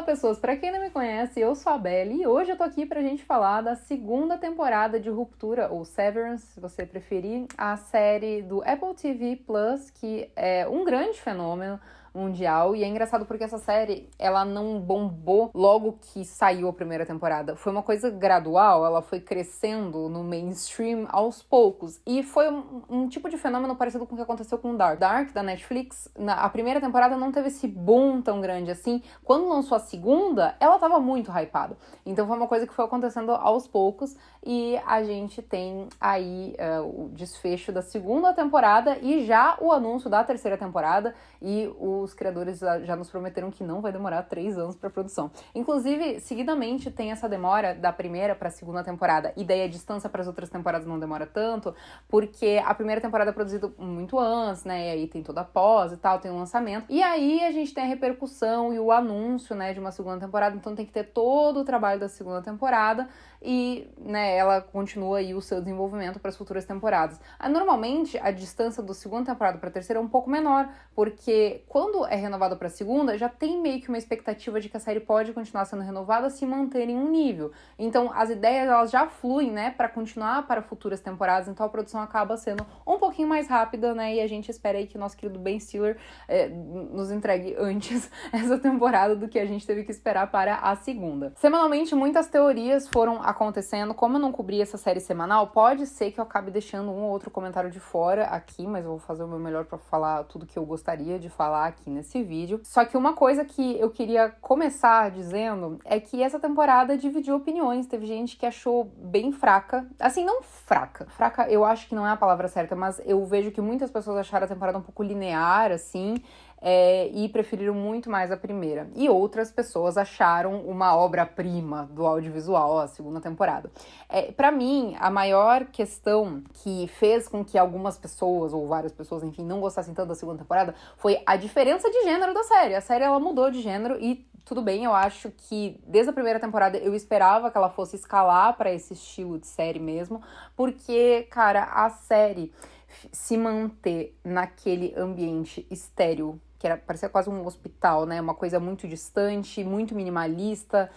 Fala pessoas, pra quem não me conhece, eu sou a Belle e hoje eu tô aqui pra gente falar da segunda temporada de Ruptura, ou Severance, se você preferir, a série do Apple TV Plus, que é um grande fenômeno mundial, e é engraçado porque essa série, ela não bombou logo que saiu a primeira temporada. Foi uma coisa gradual, ela foi crescendo no mainstream aos poucos, e foi um tipo de fenômeno parecido com o que aconteceu com Dark. Dark, da Netflix, a primeira temporada não teve esse boom tão grande assim. Quando lançou a segunda, ela tava muito hypada. Então foi uma coisa que foi acontecendo aos poucos, e a gente tem aí o desfecho da segunda temporada e já o anúncio da terceira temporada, e os criadores já nos prometeram que não vai demorar 3 anos para produção. Inclusive, seguidamente tem essa demora da primeira para a segunda temporada, e daí a distância para as outras temporadas não demora tanto, porque a primeira temporada é produzida muito antes, né, e aí tem toda a pós e tal, tem o lançamento, e aí a gente tem a repercussão e o anúncio, né, de uma segunda temporada, então tem que ter todo o trabalho da segunda temporada, e, né, ela continua aí o seu desenvolvimento para as futuras temporadas. Normalmente, a distância da segunda temporada para a terceira é um pouco menor, porque quando é renovada para a segunda, já tem meio que uma expectativa de que a série pode continuar sendo renovada se manter em um nível. Então, as ideias, elas já fluem, né, para continuar para futuras temporadas, então a produção acaba sendo um pouquinho mais rápida, né, e a gente espera aí que o nosso querido Ben Stiller nos entregue antes essa temporada do que a gente teve que esperar para a segunda. Semanalmente, muitas teorias foram acontecendo. Como eu não cobri essa série semanal, pode ser que eu acabe deixando um ou outro comentário de fora aqui, mas eu vou fazer o meu melhor para falar tudo que eu gostaria de falar aqui nesse vídeo. Só que uma coisa que eu queria começar dizendo é que essa temporada dividiu opiniões. Teve gente que achou bem fraca. Assim, não fraca. Fraca eu acho que não é a palavra certa, mas eu vejo que muitas pessoas acharam a temporada um pouco linear, assim, e preferiram muito mais a primeira. E outras pessoas acharam uma obra-prima do audiovisual a segunda temporada. Pra mim, a maior questão que fez com que algumas pessoas, ou várias pessoas, enfim, não gostassem tanto da segunda temporada, foi a diferença de gênero da série. A série, ela mudou de gênero e tudo bem, eu acho que desde a primeira temporada eu esperava que ela fosse escalar pra esse estilo de série mesmo, porque, cara, a série se manter naquele ambiente estéril, que parecia quase um hospital, né? Uma coisa muito distante, muito minimalista,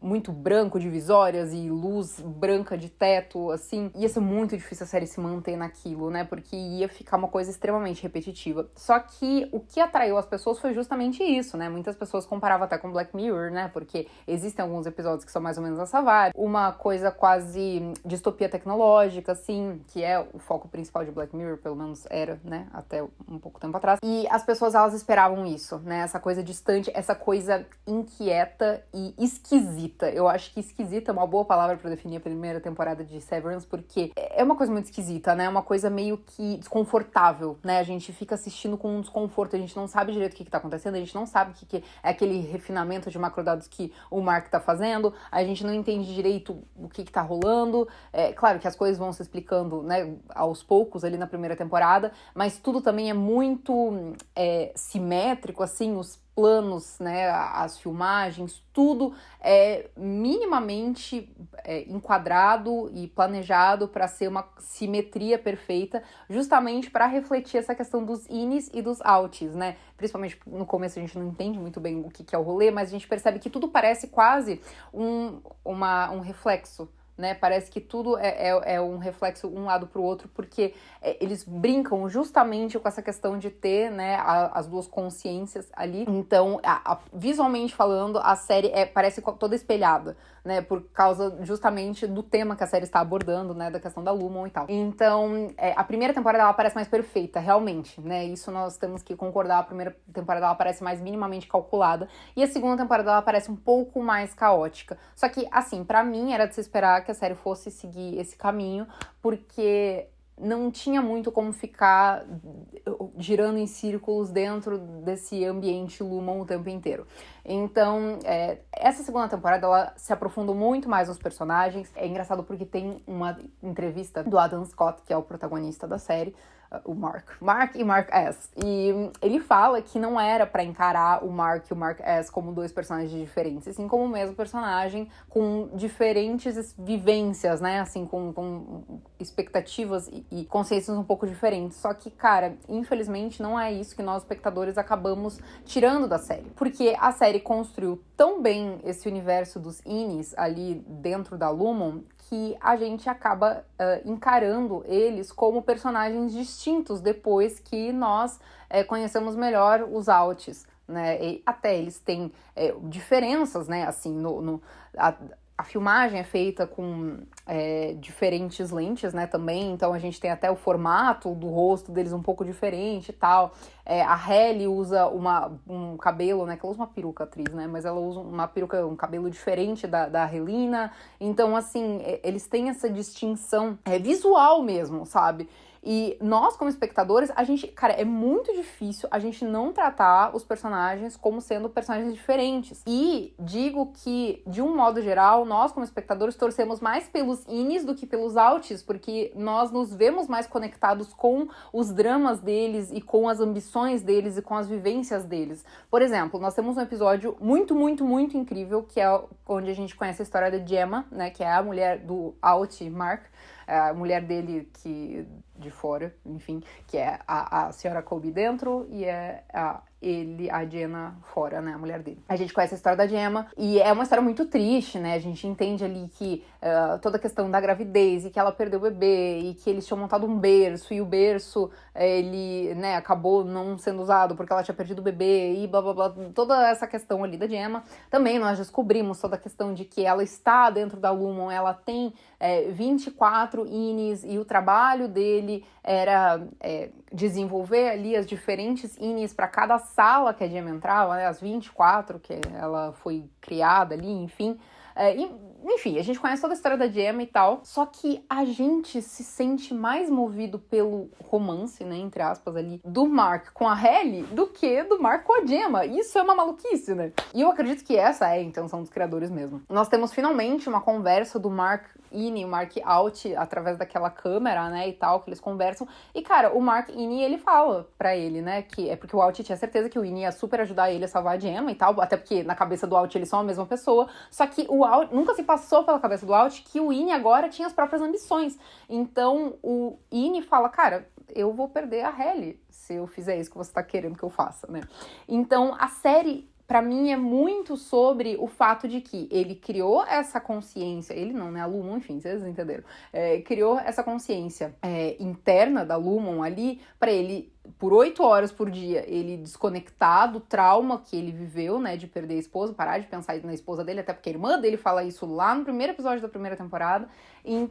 muito branco, divisórias e luz branca de teto, assim. Ia ser muito difícil a série se manter naquilo, né? Porque ia ficar uma coisa extremamente repetitiva. Só que o que atraiu as pessoas foi justamente isso, né? Muitas pessoas comparavam até com Black Mirror, né? Porque existem alguns episódios que são mais ou menos essa vibe. Uma coisa quase distopia tecnológica, assim, que é o foco principal de Black Mirror, pelo menos era, né? Até um pouco tempo atrás. E as pessoas, elas esperavam isso, né? Essa coisa distante, essa coisa inquieta e esquisita. Eu acho que esquisita é uma boa palavra pra definir a primeira temporada de Severance, porque é uma coisa muito esquisita, né? Uma coisa meio que desconfortável, né? A gente fica assistindo com um desconforto, a gente não sabe direito o que tá acontecendo, a gente não sabe o que é aquele refinamento de macrodados que o Mark tá fazendo, a gente não entende direito o que tá rolando. Claro que as coisas vão se explicando, né, aos poucos ali na primeira temporada, mas tudo também é muito simétrico, assim, os planos, né, as filmagens, tudo é minimamente enquadrado e planejado para ser uma simetria perfeita, justamente para refletir essa questão dos ins e dos outs, né? Principalmente no começo a gente não entende muito bem o que é o rolê, mas a gente percebe que tudo parece quase um reflexo, né? Parece que tudo é um reflexo um lado pro outro, porque eles brincam justamente com essa questão de ter, né, as duas consciências ali. Então, visualmente falando, a série parece toda espelhada, né, por causa justamente do tema que a série está abordando, né, da questão da Lumon e tal. Então, a primeira temporada ela parece mais perfeita, realmente, né, isso nós temos que concordar. A primeira temporada ela parece mais minimamente calculada, e a segunda temporada ela parece um pouco mais caótica. Só que, assim, pra mim era de se esperar que a série fosse seguir esse caminho, porque não tinha muito como ficar girando em círculos dentro desse ambiente Lumon o tempo inteiro. Então, essa segunda temporada, ela se aprofundou muito mais nos personagens. É engraçado porque tem uma entrevista do Adam Scott, que é o protagonista da série, Mark e Mark S. E ele fala que não era pra encarar o Mark e o Mark S como dois personagens diferentes, assim como o mesmo personagem com diferentes vivências, né, assim, com expectativas e consciências um pouco diferentes. Só que, cara, infelizmente não é isso que nós espectadores acabamos tirando da série, porque a série construiu tão bem esse universo dos Innis ali dentro da Lumon que a gente acaba encarando eles como personagens distintos depois que nós conhecemos melhor os Alts, né? E até eles têm diferenças, né? Assim, a filmagem é feita com diferentes lentes, né, também, então a gente tem até o formato do rosto deles um pouco diferente e tal. A Halle usa um cabelo, né, que ela usa uma peruca, atriz, né, mas ela usa uma peruca, um cabelo diferente da Helena, então, assim, eles têm essa distinção visual mesmo, sabe? E nós, como espectadores, cara, é muito difícil a gente não tratar os personagens como sendo personagens diferentes. E digo que, de um modo geral, nós, como espectadores, torcemos mais pelos Innis do que pelos Outs, porque nós nos vemos mais conectados com os dramas deles e com as ambições deles e com as vivências deles. Por exemplo, nós temos um episódio muito, muito, muito incrível, que é onde a gente conhece a história da Gemma, né, que é a mulher do Out, Mark, a mulher dele que de fora, enfim, que é a senhora Colby dentro e a Jenna fora, né, a mulher dele. A gente conhece a história da Gemma e é uma história muito triste, né, a gente entende ali que toda a questão da gravidez e que ela perdeu o bebê e que eles tinham montado um berço e o berço, ele, né, acabou não sendo usado porque ela tinha perdido o bebê e blá blá blá, toda essa questão ali da Gemma. Também nós descobrimos toda a questão de que ela está dentro da Lumon, ela tem 24 Innis e o trabalho dele era desenvolver ali as diferentes Innis para cada sala que a Gemma entrava, né, as 24 que ela foi criada ali, enfim. Enfim, a gente conhece toda a história da Gemma e tal, só que a gente se sente mais movido pelo romance, né, entre aspas ali, do Mark com a Halle do que do Mark com a Gemma. Isso é uma maluquice, né? E eu acredito que essa é a intenção dos criadores mesmo. Nós temos finalmente uma conversa do Mark In, o Mark Out, através daquela câmera, né, e tal, que eles conversam. E, cara, o Mark In, ele fala pra ele, né, que é porque o Out tinha certeza que o In ia super ajudar ele a salvar a Gemma e tal, até porque na cabeça do Out eles são a mesma pessoa, só que o Out nunca se passou pela cabeça do Out que o In agora tinha as próprias ambições. Então, o In fala, cara, eu vou perder a Halle se eu fizer isso que você tá querendo que eu faça, né? Então, a série, pra mim, é muito sobre o fato de que ele criou essa consciência, ele não, né, a Lumon, enfim, vocês entenderam, criou essa consciência interna da Lumon ali, pra ele, por 8 horas por dia, ele desconectar do trauma que ele viveu, né, de perder a esposa, parar de pensar na esposa dele, até porque a irmã dele fala isso lá no primeiro episódio da primeira temporada, e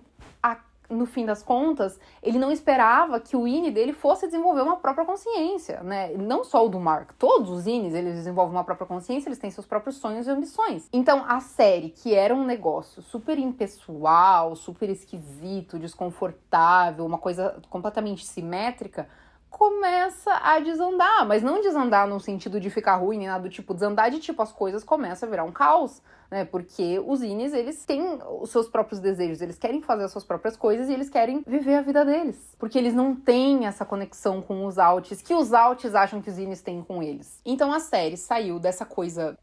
no fim das contas, ele não esperava que o Innie dele fosse desenvolver uma própria consciência, né? Não só o do Mark, todos os Innies, eles desenvolvem uma própria consciência, eles têm seus próprios sonhos e ambições. Então, a série, que era um negócio super impessoal, super esquisito, desconfortável, uma coisa completamente simétrica, começa a desandar, mas não desandar no sentido de ficar ruim, nem nada do tipo, desandar de tipo, as coisas começam a virar um caos, né, porque os Innies, eles têm os seus próprios desejos, eles querem fazer as suas próprias coisas e eles querem viver a vida deles, porque eles não têm essa conexão com os Outs, que os Outs acham que os Innies têm com eles. Então a série saiu dessa coisa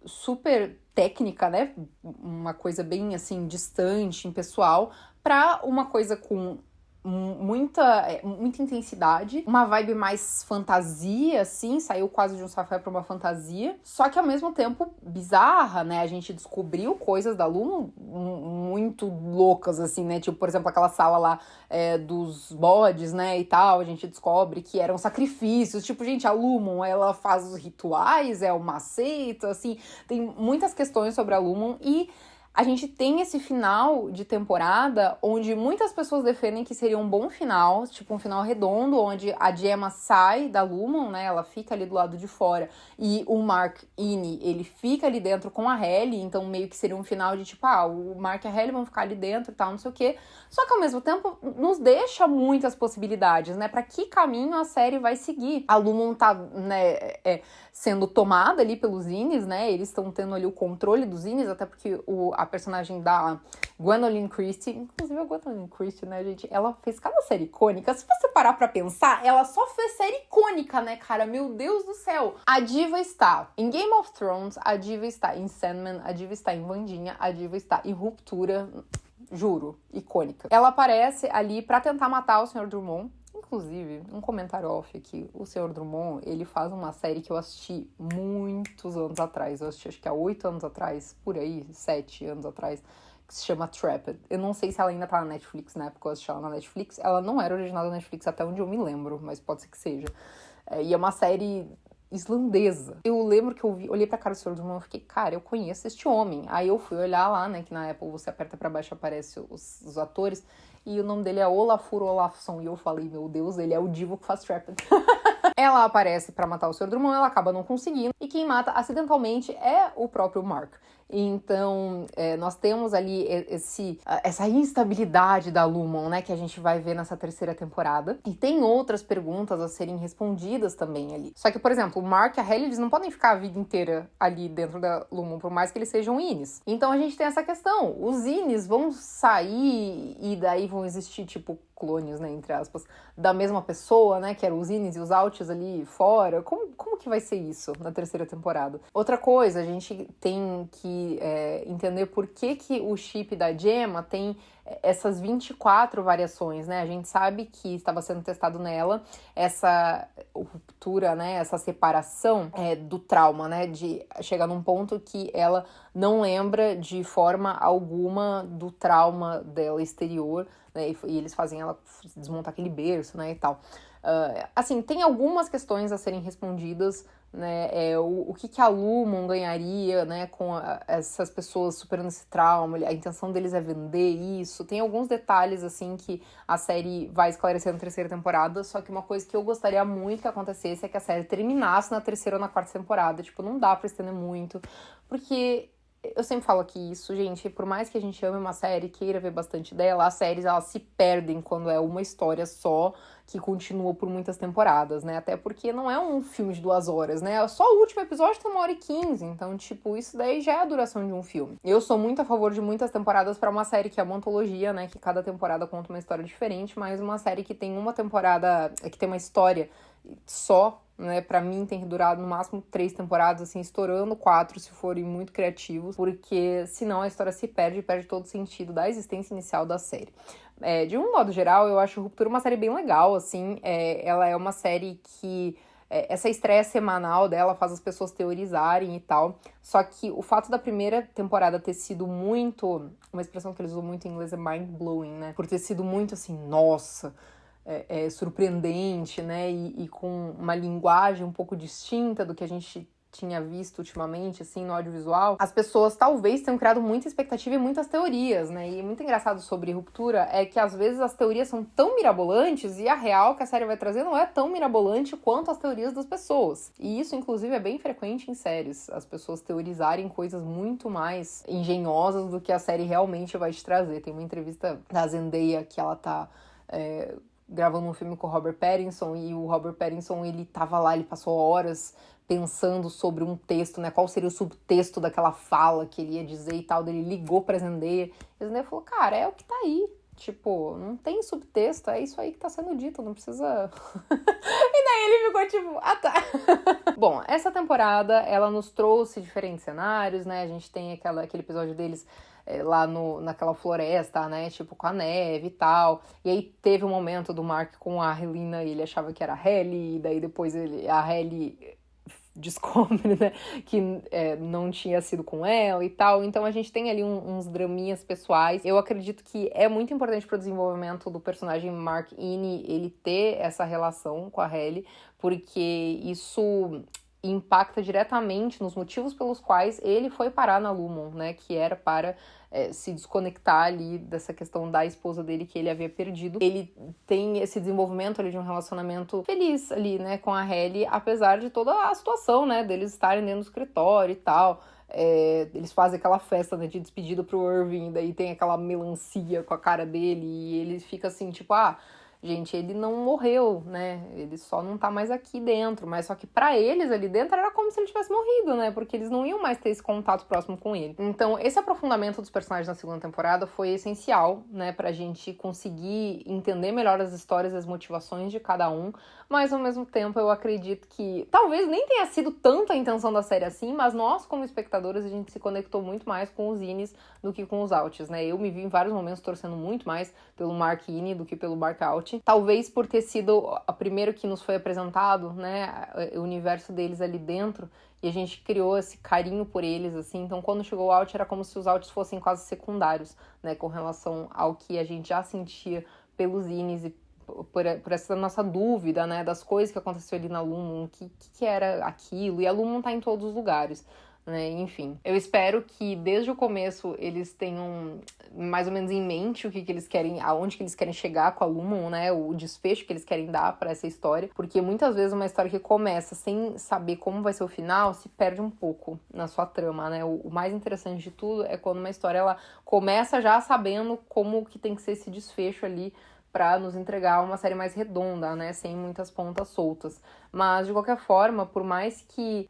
super técnica, né, uma coisa bem, assim, distante, impessoal, pra uma coisa com muita intensidade, uma vibe mais fantasia, assim, saiu quase de um sci-fi pra uma fantasia, só que ao mesmo tempo bizarra, né, a gente descobriu coisas da Lumon muito loucas, assim, né, tipo, por exemplo, aquela sala lá dos bodes, né, e tal, a gente descobre que eram sacrifícios, tipo, gente, a Lumon, ela faz os rituais, é uma seita, assim, tem muitas questões sobre a Lumon e a gente tem esse final de temporada onde muitas pessoas defendem que seria um bom final, tipo um final redondo, onde a Gemma sai da Lumon, né, ela fica ali do lado de fora, e o Mark In, ele fica ali dentro com a Halle, então meio que seria um final de tipo, o Mark e a Halle vão ficar ali dentro e tal, não sei o quê, só que ao mesmo tempo nos deixa muitas possibilidades, né, pra que caminho a série vai seguir. A Lumon tá, né, sendo tomada ali pelos zines, né? Eles estão tendo ali o controle dos zines, até porque a personagem da Gwendoline Christie, inclusive a Gwendoline Christie, né, gente? Ela fez cada série icônica. Se você parar pra pensar, ela só fez série icônica, né, cara? Meu Deus do céu! A diva está em Game of Thrones, a diva está em Sandman, a diva está em Wandinha, a diva está em Ruptura, juro, icônica. Ela aparece ali pra tentar matar o Sr. Drummond. Inclusive, um comentário off aqui, o Sr. Drummond, ele faz uma série que eu assisti muitos anos atrás, eu assisti acho que há 8 anos atrás, por aí, 7 anos atrás, que se chama Trapped. Eu não sei se ela ainda tá na Netflix, na época eu assisti ela na Netflix, ela não era original da Netflix até onde eu me lembro, mas pode ser que seja. E é uma série islandesa. Eu lembro que eu olhei pra cara do Sr. Drummond e fiquei, cara, eu conheço este homem. Aí eu fui olhar lá, né, que na Apple você aperta pra baixo e aparece os atores, e o nome dele é Olafur Olafsson, e eu falei, meu Deus, ele é o divo que faz Trapped. Ela aparece pra matar o Sr. Drummond, ela acaba não conseguindo, e quem mata acidentalmente é o próprio Mark. Então, nós temos ali essa instabilidade da Lumon, né, que a gente vai ver nessa terceira temporada. E tem outras perguntas a serem respondidas também ali. Só que, por exemplo, o Mark e a Hayley, eles não podem ficar a vida inteira ali dentro da Lumon, por mais que eles sejam Innis. Então a gente tem essa questão. Os Innis vão sair e daí vão existir, tipo, clones, né, entre aspas, da mesma pessoa, né, que eram os Innis e os Outs ali fora. Como que vai ser isso na terceira temporada? Outra coisa, a gente tem que entender por que o chip da Gemma tem essas 24 variações, né? A gente sabe que estava sendo testado nela essa ruptura, né? Essa separação do trauma, né? De chegar num ponto que ela não lembra de forma alguma do trauma dela exterior, né? E eles fazem ela desmontar aquele berço, né? E tal. Assim, tem algumas questões a serem respondidas, né, o que a Lumon ganharia, né, com essas pessoas superando esse trauma, a intenção deles é vender isso, tem alguns detalhes, assim, que a série vai esclarecer na terceira temporada, só que uma coisa que eu gostaria muito que acontecesse é que a série terminasse na terceira ou na quarta temporada, tipo, não dá pra estender muito, porque eu sempre falo aqui isso, gente, por mais que a gente ame uma série, queira ver bastante dela, as séries, elas se perdem quando é uma história só que continua por muitas temporadas, né? Até porque não é um filme de 2 horas, né? Só o último episódio tem 1h15, então, tipo, isso daí já é a duração de um filme. Eu sou muito a favor de muitas temporadas pra uma série que é uma antologia, né? Que cada temporada conta uma história diferente, mas uma série que tem uma temporada, que tem uma história só, né, pra mim tem que durar no máximo 3 temporadas, assim, estourando 4 se forem muito criativos, porque senão a história se perde todo o sentido da existência inicial da série. De um modo geral, eu acho Ruptura uma série bem legal, assim, ela é uma série que essa estreia semanal dela faz as pessoas teorizarem e tal, só que o fato da primeira temporada ter sido muito, uma expressão que eles usam muito em inglês é mind-blowing, né, por ter sido muito assim, nossa, surpreendente, né, e com uma linguagem um pouco distinta do que a gente tinha visto ultimamente, assim, no audiovisual, as pessoas talvez tenham criado muita expectativa e muitas teorias, né, e muito engraçado sobre Ruptura é que às vezes as teorias são tão mirabolantes e a real que a série vai trazer não é tão mirabolante quanto as teorias das pessoas, e isso inclusive é bem frequente em séries, as pessoas teorizarem coisas muito mais engenhosas do que a série realmente vai te trazer. Tem uma entrevista da Zendaya que ela tá gravando um filme com o Robert Pattinson, e o Robert Pattinson, ele tava lá, ele passou horas pensando sobre um texto, né, qual seria o subtexto daquela fala que ele ia dizer e tal, ele ligou pra Zendaya, e a Zendaya falou, cara, é o que tá aí, tipo, não tem subtexto, é isso aí que tá sendo dito, não precisa... E daí ele ficou tipo, ah tá. Bom, essa temporada, ela nos trouxe diferentes cenários, né, a gente tem aquele episódio deles lá naquela floresta, né, tipo, com a neve e tal, e aí teve um momento do Mark com a Helena, e ele achava que era a Hayley, e daí depois a Hayley descobre, né, que não tinha sido com ela e tal, então a gente tem ali uns draminhas pessoais. Eu acredito que é muito importante pro desenvolvimento do personagem Mark Ine ele ter essa relação com a Hayley, porque isso impacta diretamente nos motivos pelos quais ele foi parar na Lumon, né, que era para se desconectar ali dessa questão da esposa dele que ele havia perdido. Ele tem esse desenvolvimento ali de um relacionamento feliz ali, né, com a Hayley, apesar de toda a situação, né, deles estarem dentro do escritório e tal. Eles fazem aquela festa, né, de despedida pro Irving, daí tem aquela melancia com a cara dele, e ele fica assim, tipo, gente, ele não morreu, né? Ele só não tá mais aqui dentro. Mas só que pra eles ali dentro era como se ele tivesse morrido, né? Porque eles não iam mais ter esse contato próximo com ele. Então, esse aprofundamento dos personagens na segunda temporada foi essencial, né? Pra gente conseguir entender melhor as histórias e as motivações de cada um. Mas, ao mesmo tempo, eu acredito que talvez nem tenha sido tanto a intenção da série assim, mas nós, como espectadores, a gente se conectou muito mais com os Innies do que com os Outs, né? Eu me vi em vários momentos torcendo muito mais pelo Mark Innie do que pelo Mark Out. Talvez por ter sido a primeira que nos foi apresentado, né? O universo deles ali dentro. E a gente criou esse carinho por eles, assim. Então, quando chegou o Out, era como se os Outs fossem quase secundários, né? Com relação ao que a gente já sentia pelos Innies e por essa nossa dúvida, né, das coisas que aconteceu ali na Lumon, o que era aquilo, e a Lumon tá em todos os lugares, né, enfim. Eu espero que desde o começo eles tenham mais ou menos em mente o que eles querem, aonde que eles querem chegar com a Lumon, né, o desfecho que eles querem dar pra essa história, porque muitas vezes uma história que começa sem saber como vai ser o final, se perde um pouco na sua trama, né, o mais interessante de tudo é quando uma história, ela começa já sabendo como que tem que ser esse desfecho ali, para nos entregar uma série mais redonda, né, sem muitas pontas soltas. Mas, de qualquer forma, por mais que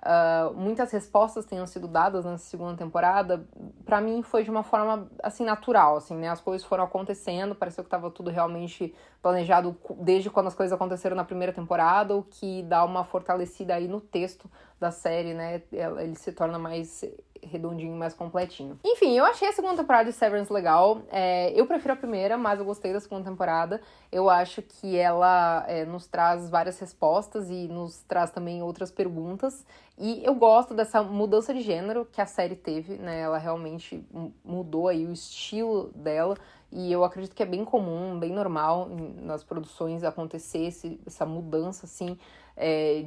muitas respostas tenham sido dadas nessa segunda temporada, pra mim foi de uma forma, assim, natural, assim, né, as coisas foram acontecendo, pareceu que tava tudo realmente planejado desde quando as coisas aconteceram na primeira temporada, o que dá uma fortalecida aí no texto da série, né, ele se torna mais redondinho, mais completinho. Enfim, eu achei a segunda temporada de Severance legal. Eu prefiro a primeira, mas eu gostei da segunda temporada. Eu acho que ela nos traz várias respostas e nos traz também outras perguntas. E eu gosto dessa mudança de gênero que a série teve, né? Ela realmente mudou aí o estilo dela. E eu acredito que é bem comum, bem normal nas produções acontecer essa mudança, assim,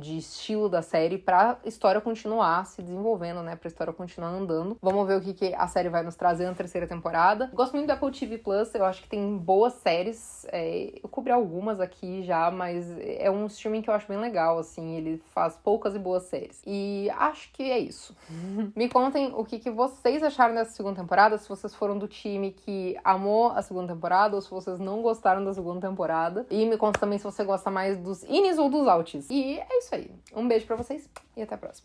de estilo da série pra história continuar se desenvolvendo, né? Pra história continuar andando. Vamos ver o que a série vai nos trazer na terceira temporada. Gosto muito do Apple TV Plus, eu acho que tem boas séries. Eu cobri algumas aqui já, mas é um streaming que eu acho bem legal, assim. Ele faz poucas e boas séries. E acho que é isso. Me contem o que vocês acharam dessa segunda temporada, se vocês foram do time que amou a segunda temporada ou se vocês não gostaram da segunda temporada. E me conta também se você gosta mais dos Innies ou dos Outs. E é isso aí. Um beijo pra vocês e até a próxima.